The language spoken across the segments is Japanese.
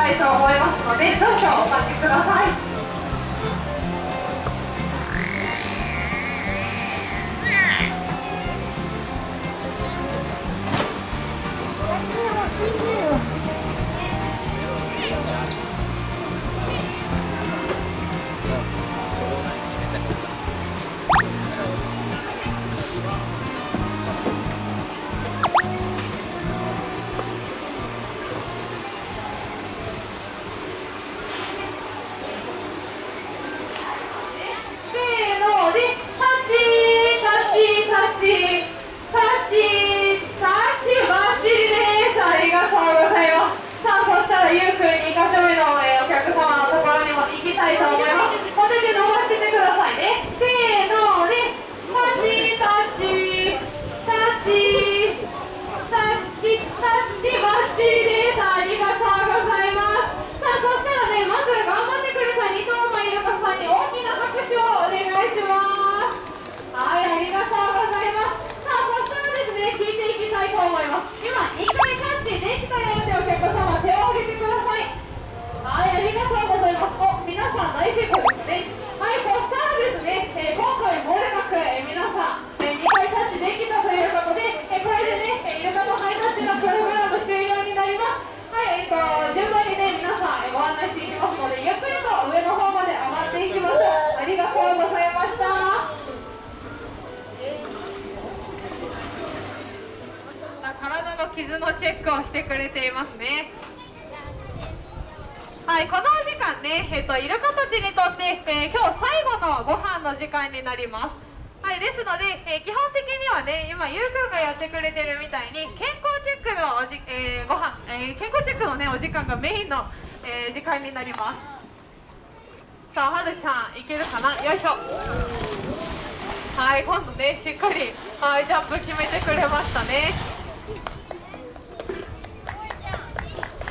たいと思いますので、少々お待ちください。ゆうくん2か所目のお客様のところにも行きたいと思います。お手で伸ばしててくださいね。せーので、タッチタッチタッチタッチタッチ、バッチリです。ありがとうございます。さあ、そしたらね、まず頑張ってくれた2頭のイルカさんに大きな拍手をお願いします。はい、ありがとうございます。さあ、そしたらですね、聞いていきたいと思います。今2回タッチできたよってお客様、手を挙げてください。はい、ありがとうございます。皆さん大成功ですね。はい、そしたらですね、今回漏れなく、皆さん、2回タッチできたということで、これでね、イルカのハイタッチのプログラム終了になります。はい、順番にね、皆さん、ご案内していきますので、ゆっくりと上の方まで上がっていきましょう。ありがとうございました。体の傷のチェックをしてくれていますね。はい、このお時間ね、イルカたちにとって、今日最後のご飯の時間になります。はい、ですので、基本的にはね、今ゆうくんがやってくれてるみたいに健康チェックのご飯、健康チェックのねお時間がメインの、時間になります。さあ、はるちゃんいけるかな。よいしょ。はい、今度ねしっかり、はい、ジャンプ決めてくれましたね。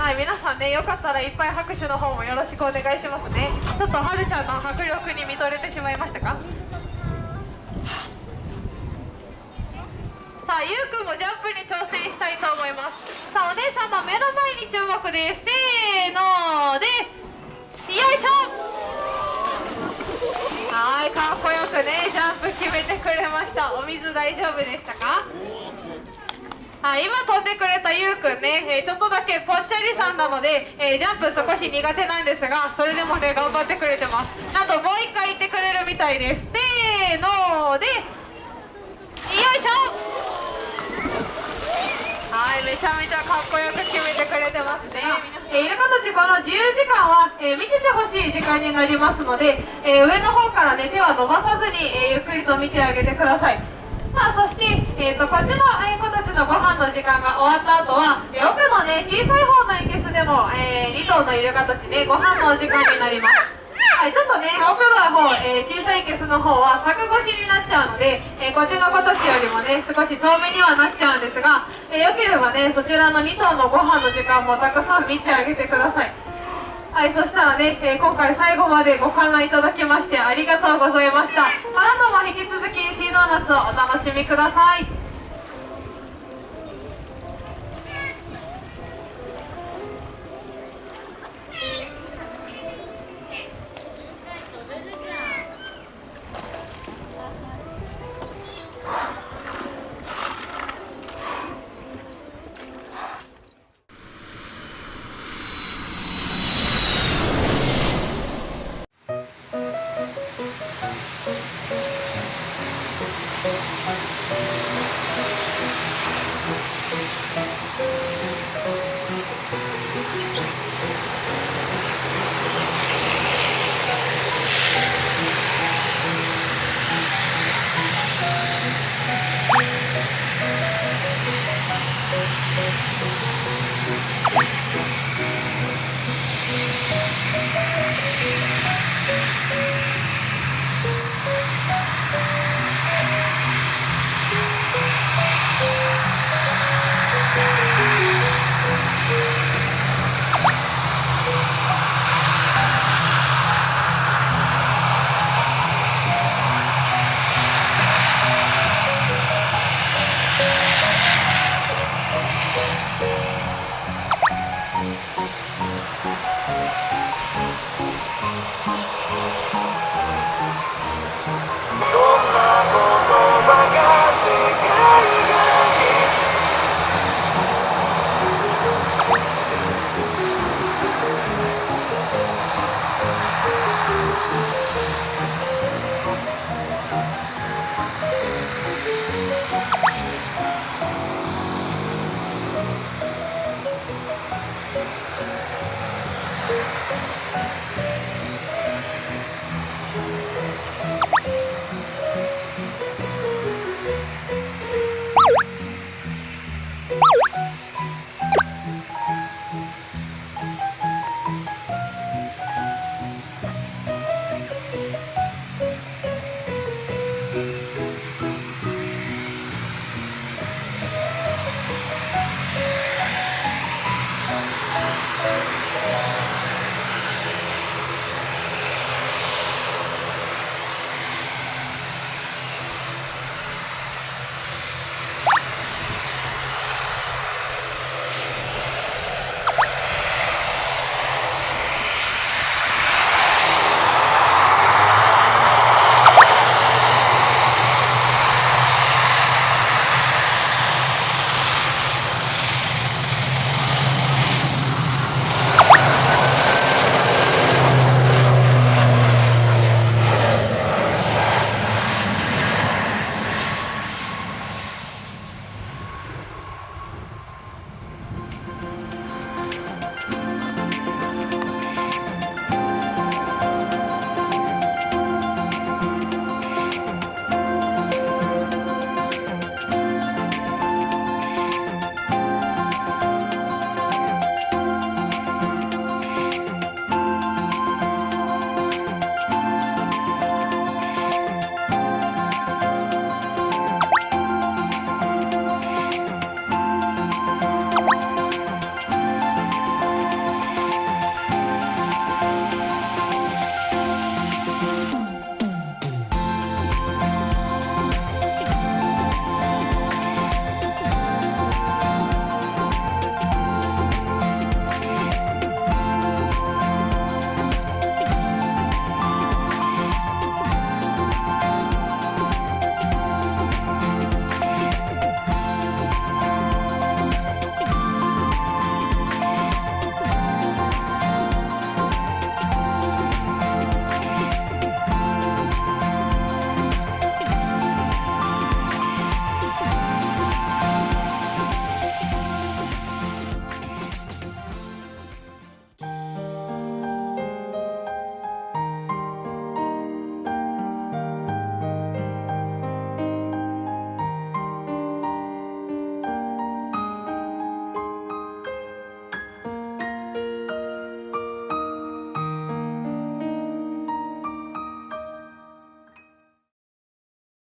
はい、皆さんね、よかったらいっぱい拍手の方もよろしくお願いしますね。ちょっとはるちゃんの迫力に見とれてしまいましたか。さあ、ゆうくんもジャンプに挑戦したいと思います。さあ、お姉さんの目の前に注目です。せーので、よいしょ。はい、かっこよくねジャンプ決めてくれました。お水大丈夫でしたか。はい、今飛んでくれたゆうくんね、ちょっとだけぽっちゃりさんなので、ジャンプ少し苦手なんですが、それでもね頑張ってくれてます。なんともう1回言ってくれるみたいです。せーので、よいしょ。はい、めちゃめちゃかっこよく決めてくれてますね。イルカたちこの自由時間は、見ててほしい時間になりますので、上の方からね手は伸ばさずに、ゆっくりと見てあげてください。さあ、そして、こっちの子たちのご飯の時間が終わった後は、奥のね小さい方のいけすでも、2頭のイルカたちねご飯のお時間になります。はい、ちょっとね奥の方、小さいいけすの方は柵越しになっちゃうので、こっちの子たちよりもね少し遠目にはなっちゃうんですが、よければねそちらの2頭のご飯の時間もたくさん見てあげてください。はい、そしたらね、今回最後までご観覧いただきましてありがとうございました。この後も引き続きシードーナツをお楽しみください。